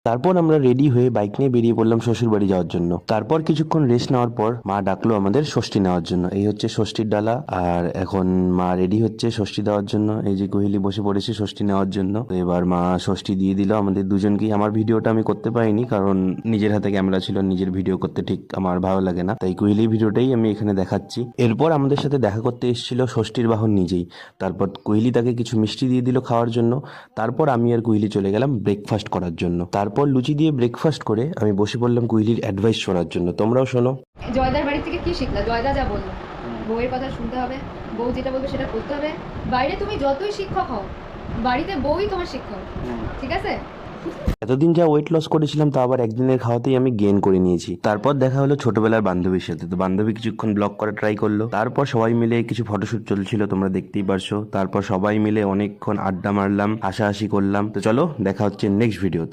তারপর আমরা রেডি হয়ে বাইক নিয়ে বেরিয়ে পড়লাম শ্বশুর বাড়ি যাওয়ার জন্য। তারপর কিছুক্ষণ রেস্ট নেওয়ার পর মা ডাকলো আমাদের ষষ্ঠী নেওয়ার জন্য। এই হচ্ছে ষষ্ঠীর ডালা, আর এখন মা রেডি হচ্ছে ষষ্ঠী দেওয়ার জন্য। এই যে কোহেলি বসে পড়েছে ষষ্ঠী নেওয়ার জন্য। তো এবার মা ষষ্ঠী দিয়ে দিল আমাদের দুজনকেই। আমার ভিডিওটা আমি করতে পারিনি, কারণ নিজের হাতে ক্যামেরা ছিল, নিজের ভিডিও করতে ঠিক আমার ভালো লাগে না, তাই কোহেলি ভিডিওটাই আমি এখানে দেখাচ্ছি। এরপর আমাদের সাথে দেখা করতে এসেছিল ষষ্ঠীর বাহন নিজেই। তারপর কোহেলি তাকে কিছু মিষ্টি দিয়ে দিল খাওয়ার জন্য। তারপর আমি আর কোহেলি চলে গেলাম ব্রেকফাস্ট করার জন্য। তারপর লুচি দিয়ে ব্রেকফাস্ট করে আমি বসে পড়লাম কোহেলির অ্যাডভাইস শোনার জন্য। তোমরাও শোনো। জয়দার বাড়ি থেকে কি শিখলা? জয়দা যা বললো, বউয়ের কথা শুনতে হবে, বউ যেটা বলবে সেটা করতে হবে। বাইরে তুমি যতই শিক্ষক হও, বাড়িতে বউই তোমার শিক্ষক, ঠিক আছে? এতদিন যা ওয়েট লস করেছিলাম তা আবার একদিনের খাওয়াতেই আমি গেইন করে নিয়েছি। তারপর দেখা হলো ছোটবেলার বান্ধবীর সাথে। তো বান্ধবী কিছুক্ষণ ব্লগ করা ট্রাই করলো। তারপর সবাই মিলে কিছু ফটোশুট চলছিল, তোমরা দেখতেই পারছো। তারপর সবাই মিলে অনেকক্ষণ আড্ডা মারলাম, হাসাহাসি করলাম। তো চলো দেখা হচ্ছে নেক্সট ভিডিওতে।